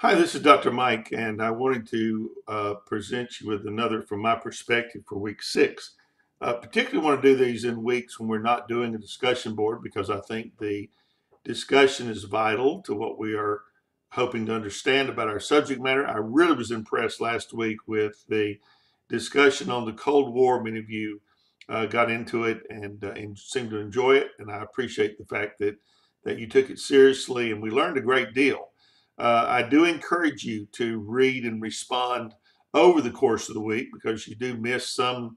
Hi, this is Dr. Mike, and I wanted to present you with another from my perspective for week 6. Particularly want to do these in weeks when we're not doing a discussion board because I think the discussion is vital to what we are hoping to understand about our subject matter. I really was impressed last week with the discussion on the Cold War. Many of you got into it and seemed to enjoy it, and I appreciate the fact that you took it seriously, and we learned a great deal. I do encourage you to read and respond over the course of the week because you do miss some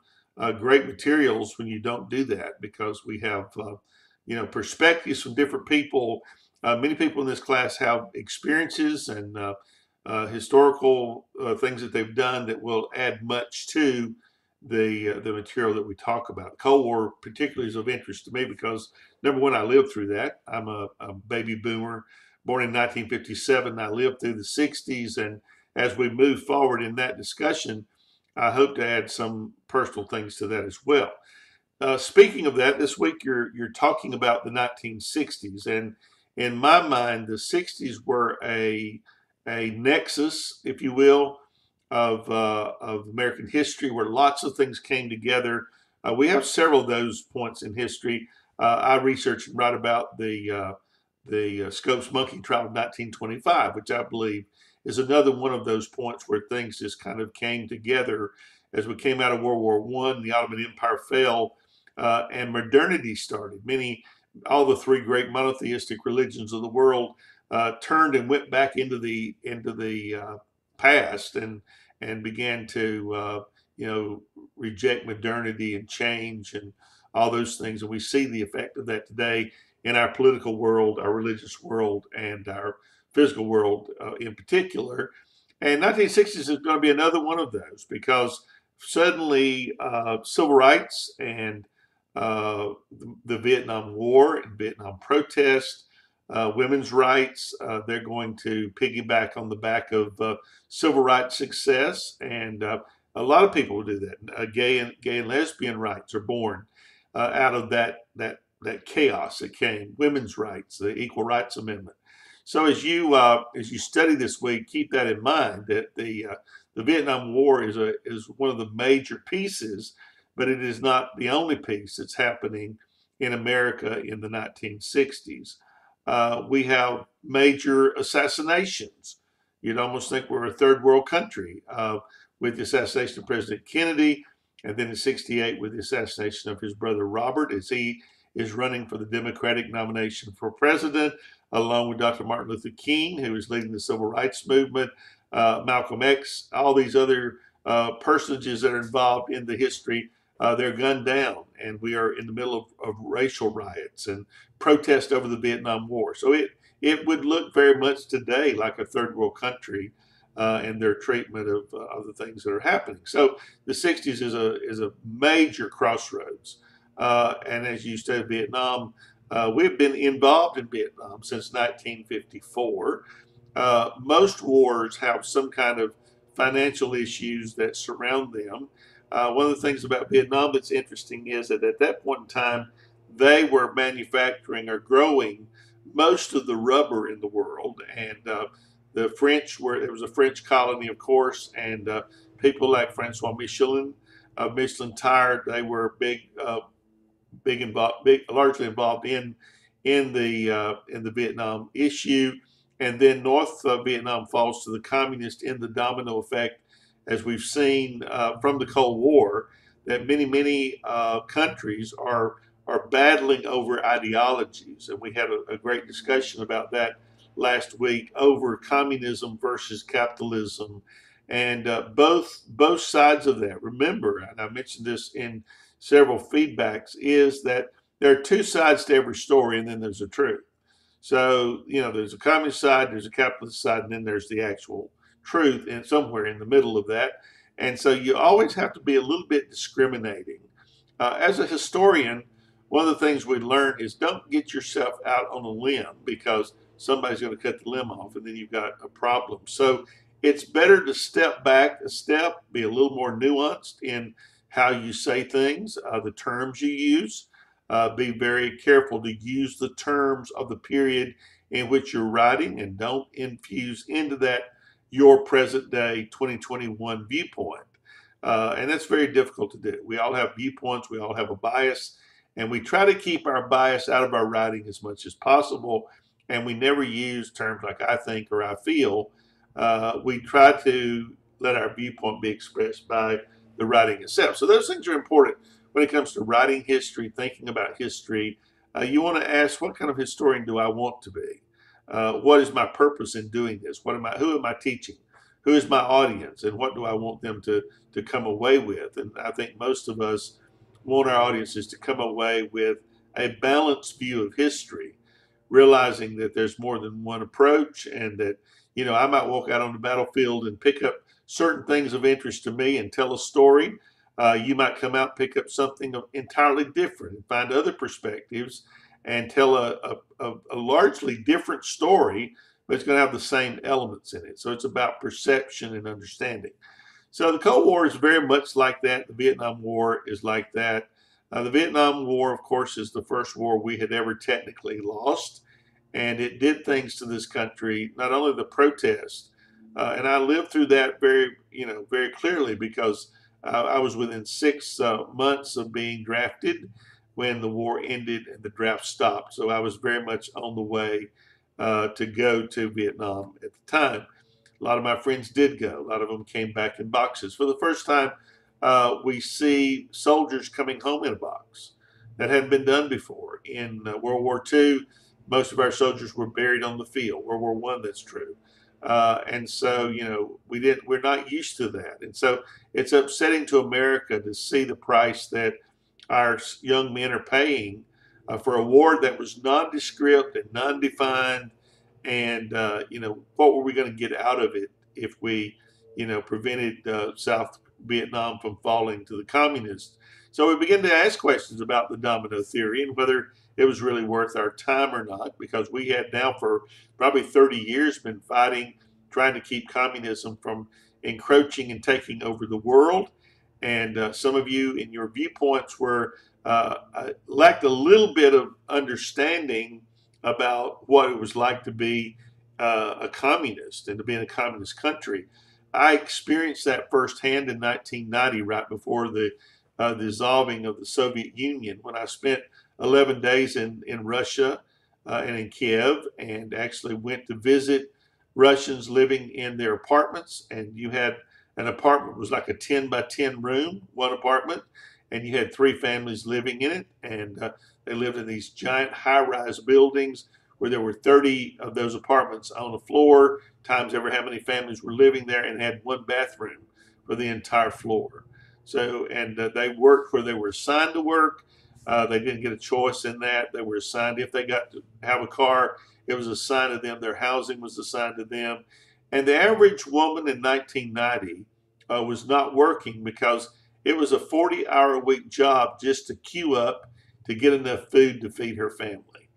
great materials when you don't do that because we have perspectives from different people. Many people in this class have experiences and historical things that they've done that will add much to the material that we talk about. Cold War particularly is of interest to me because number one, I lived through that. I'm a baby boomer, born in 1957. I lived through the 60s, and as we move forward in that discussion, I hope to add some personal things to that as well. Speaking of that, this week you're talking about the 1960s, and in my mind, the 60s were a nexus, if you will, of American history, where lots of things came together. We have several of those points in history. I research and write about the Scopes monkey trial of 1925, which I believe is another one of those points where things just kind of came together as we came out of World War I. The Ottoman Empire fell and modernity started. All the three great monotheistic religions of the world turned and went back into the past and began to reject modernity and change and all those things. And we see the effect of that today in our political world, our religious world, and our physical world in particular. And 1960s is going to be another one of those because suddenly civil rights and the Vietnam War and Vietnam protests, women's rights. They're going to piggyback on the back of civil rights success, and a lot of people will do that. Gay and lesbian rights are born out of that chaos that came. Women's rights, the Equal Rights Amendment. So as you study this week, keep that in mind that the Vietnam War is one of the major pieces, but it is not the only piece that's happening in America in the 1960s. We have major assassinations. You'd almost think we're a third world country with the assassination of President Kennedy, and then in '68 with the assassination of his brother Robert as he is running for the Democratic nomination for president, along with Dr. Martin Luther King, who is leading the civil rights movement, Malcolm X, all these other personages that are involved in the history. They're gunned down, and we are in the middle of racial riots and protest over the Vietnam War. So it would look very much today like a third world country in their treatment of the things that are happening. So the 60s is a major crossroads. And as you said, Vietnam, we've been involved in Vietnam since 1954. Most wars have some kind of financial issues that surround them. One of the things about Vietnam that's interesting is that at that point in time, they were manufacturing or growing most of the rubber in the world. And the French it was a French colony, of course, and people like Francois Michelin, Michelin Tire, they were largely involved in the Vietnam issue, and then North Vietnam falls to the communists in the domino effect, as we've seen from the Cold War, that many countries are battling over ideologies, and we had a great discussion about that last week over communism versus capitalism, and both sides of that. Remember, and I mentioned this in several feedbacks, is that there are two sides to every story, and then there's a truth. So, there's a communist side, there's a capitalist side, and then there's the actual truth, and somewhere in the middle of that. And so you always have to be a little bit discriminating. As a historian, one of the things we learn is don't get yourself out on a limb because somebody's going to cut the limb off, and then you've got a problem. So it's better to step back a step, be a little more nuanced in how you say things, the terms you use. Be very careful to use the terms of the period in which you're writing, and don't infuse into that your present day 2021 viewpoint. And that's very difficult to do. We all have viewpoints, we all have a bias, and we try to keep our bias out of our writing as much as possible. And we never use terms like I think or I feel. We try to let our viewpoint be expressed by the writing itself. So those things are important when it comes to writing history, thinking about history. You want to ask, what kind of historian do I want to be? What is my purpose in doing this? Who am I teaching? Who is my audience, and what do I want them to come away with? And I think most of us want our audiences to come away with a balanced view of history, realizing that there's more than one approach, and that I might walk out on the battlefield and pick up certain things of interest to me and tell a story. You might come out, pick up something entirely different, and find other perspectives and tell a largely different story, but it's going to have the same elements in it. So it's about perception and understanding. So the Cold War is very much like that. The Vietnam War is like that. The Vietnam War, of course, is the first war we had ever technically lost. And it did things to this country, not only the protest, and I lived through that very clearly because I was within 6 months of being drafted when the war ended and the draft stopped. So I was very much on the way to go to Vietnam at the time. A lot of my friends did go. A lot of them came back in boxes. For the first time, we see soldiers coming home in a box. That hadn't been done before. In World War II, most of our soldiers were buried on the field. World War One, that's true. And so, we're not used to that. And so it's upsetting to America to see the price that our young men are paying for a war that was nondescript and non-defined. And what were we going to get out of it if we prevented South Vietnam from falling to the communists? So we begin to ask questions about the domino theory and whether it was really worth our time or not, because we had now for probably 30 years been fighting, trying to keep communism from encroaching and taking over the world. And some of you in your viewpoints lacked a little bit of understanding about what it was like to be a communist and to be in a communist country. I experienced that firsthand in 1990, right before the dissolving of the Soviet Union, when I spent 11 days in Russia and in Kiev, and actually went to visit Russians living in their apartments. And you had an apartment, was like a 10 by 10 room, one apartment, and you had 3 families living in it. And they lived in these giant high-rise buildings where there were 30 of those apartments on the floor, times ever how many families were living there, and had one bathroom for the entire floor. So, and they worked where they were assigned to work. They didn't get a choice in that. They were assigned, if they got to have a car, it was assigned to them. Their housing was assigned to them. And the average woman in 1990 was not working because it was a 40-hour-a-week job just to queue up to get enough food to feed her family.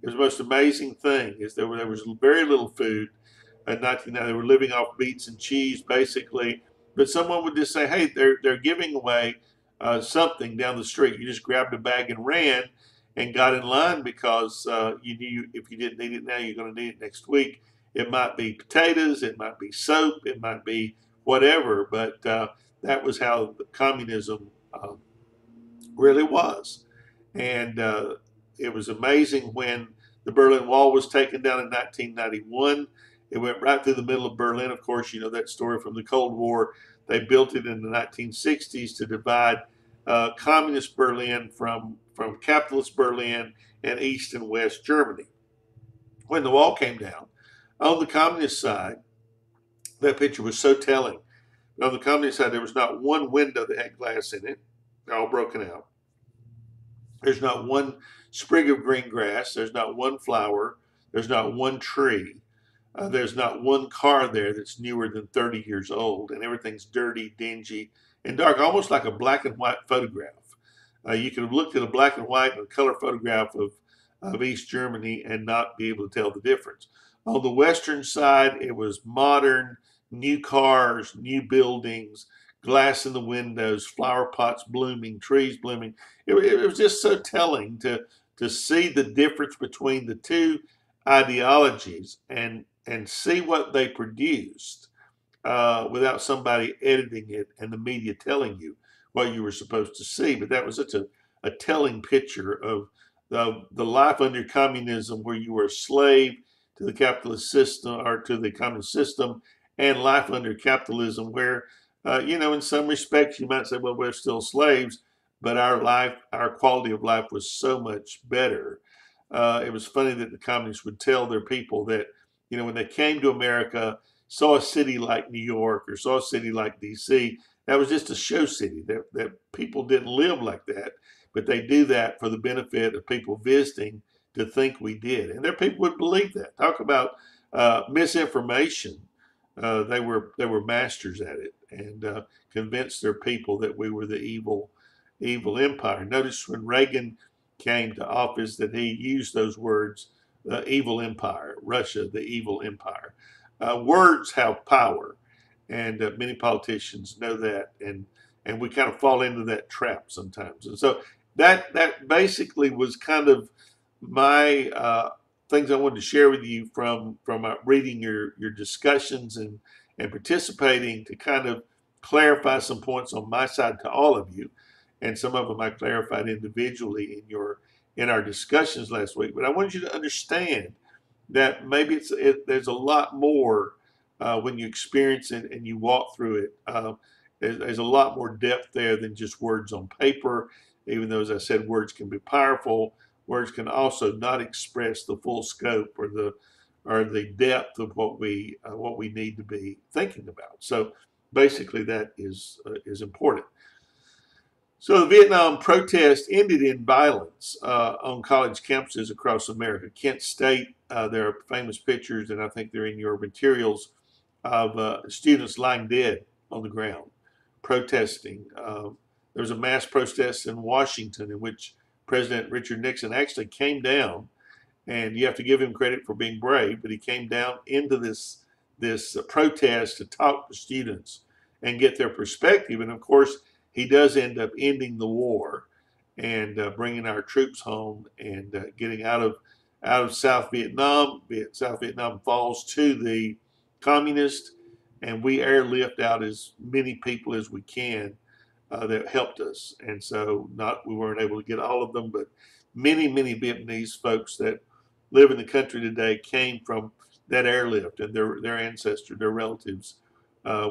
It was the most amazing thing is there was very little food in 1990. They were living off beets and cheese, basically. But someone would just say, hey, they're giving away something down the street. You just grabbed a bag and ran and got in line because you knew if you didn't need it now, you're going to need it next week. It might be potatoes, it might be soap, it might be whatever, but that was how the communism really was. And it was amazing when the Berlin Wall was taken down in 1991. It went right through the middle of Berlin. Of course, you know that story from the Cold War. They built it in the 1960s to divide communist Berlin from capitalist Berlin and East and West Germany. When the wall came down, on the communist side, that picture was so telling. On the communist side, there was not one window that had glass in it. They're all broken out. There's not one sprig of green grass. There's not one flower. There's not one tree. There's not one car there that's newer than 30 years old, and everything's dirty, dingy, and dark, almost like a black and white photograph. You could have looked at a black and white and color photograph of East Germany and not be able to tell the difference. On the western side, it was modern, new cars, new buildings, glass in the windows, flower pots blooming, trees blooming. It was just so telling to see the difference between the two ideologies and see what they produced. without somebody editing it and the media telling you what you were supposed to see. But that was such a telling picture of the life under communism, where you were a slave to the capitalist system or to the communist system, and life under capitalism, where in some respects you might say, well, we're still slaves, but our quality of life was so much better. It was funny that the communists would tell their people that, when they came to America, saw a city like New York or saw a city like DC, that was just a show city. That people didn't live like that, but they do that for the benefit of people visiting to think we did. And their people would believe that. Talk about misinformation. They were masters at it, and convinced their people that we were the evil empire. Notice when Reagan came to office that he used those words, the evil empire, Russia, the evil empire. Words have power, and many politicians know that, and we kind of fall into that trap sometimes. And so that basically was kind of my things I wanted to share with you from reading your discussions and participating, to kind of clarify some points on my side to all of you, and some of them I clarified individually in our discussions last week. But I wanted you to understand that maybe there's a lot more when you experience it and you walk through it. There's a lot more depth there than just words on paper. Even though, as I said, words can be powerful, words can also not express the full scope or the depth of what we need to be thinking about. So basically, that is important. So the Vietnam protest ended in violence on college campuses across America. Kent State, there are famous pictures, and I think they're in your materials, of students lying dead on the ground protesting. There was a mass protest in Washington in which President Richard Nixon actually came down, and you have to give him credit for being brave, but he came down into this protest to talk to students and get their perspective. And of course, he does end up ending the war and bringing our troops home and getting out of South Vietnam. South Vietnam falls to the communists, and we airlift out as many people as we can that helped us. And so, not we weren't able to get all of them, but many Vietnamese folks that live in the country today came from that airlift, and their ancestors, their relatives,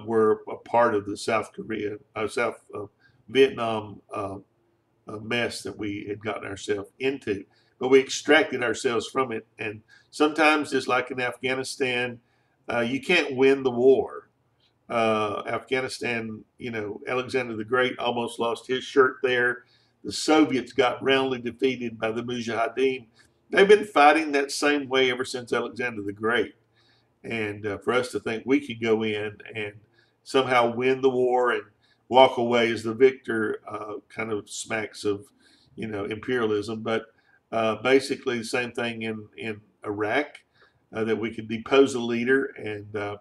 were a part of the South Vietnam mess that we had gotten ourselves into. But we extracted ourselves from it, and sometimes, just like in Afghanistan, you can't win the war. Afghanistan, Alexander the Great almost lost his shirt there. The Soviets got roundly defeated by the Mujahideen. They've been fighting that same way ever since Alexander the Great. And for us to think we could go in and somehow win the war and walk away as the victor kind of smacks of, imperialism. But basically the same thing in Iraq, that we could depose a leader, and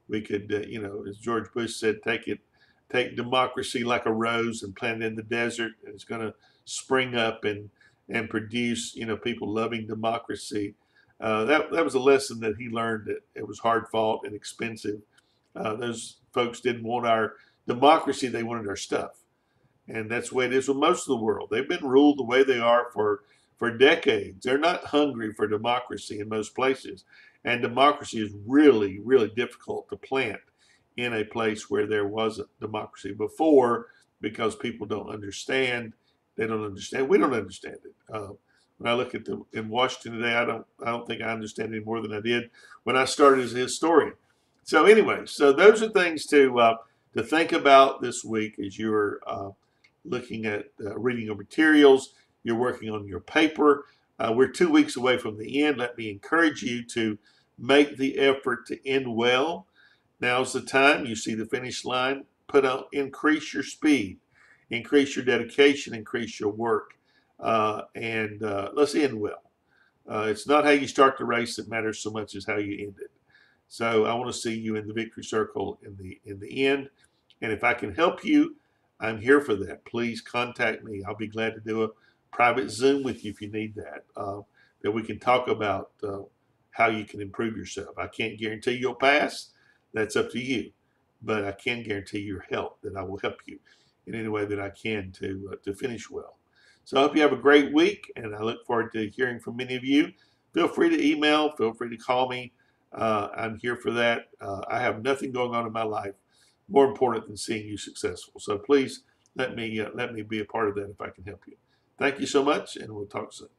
we could, as George Bush said, take democracy like a rose and plant it in the desert, and it's going to spring up and produce, people loving democracy. That was a lesson that he learned, that it was hard fought and expensive. Those folks didn't want our democracy; they wanted our stuff, and that's the way it is with most of the world. They've been ruled the way they are for decades. They're not hungry for democracy in most places, and democracy is really difficult to plant in a place where there wasn't democracy before, because people don't understand. They don't understand. We don't understand it. When I look at in Washington today, I don't think I understand any more than I did when I started as a historian. So anyway, so those are things to think about this week as you're looking at reading your materials. You're working on your paper. We're 2 weeks away from the end. Let me encourage you to make the effort to end well. Now's the time. You see the finish line. Increase your speed, increase your dedication, increase your work, and let's end well. It's not how you start the race that matters so much as how you end it. So I want to see you in the victory circle in the end. And if I can help you, I'm here for that. Please contact me. I'll be glad to do a private Zoom with you if you need that. That we can talk about how you can improve yourself. I can't guarantee you'll pass. That's up to you. but I can guarantee your health that I will help you in any way that I can to finish well. So I hope you have a great week, and I look forward to hearing from many of you. Feel free to email, feel free to call me. I'm here for that. I have nothing going on in my life more important than seeing you successful. So please let me be a part of that if I can help you. Thank you so much, and we'll talk soon.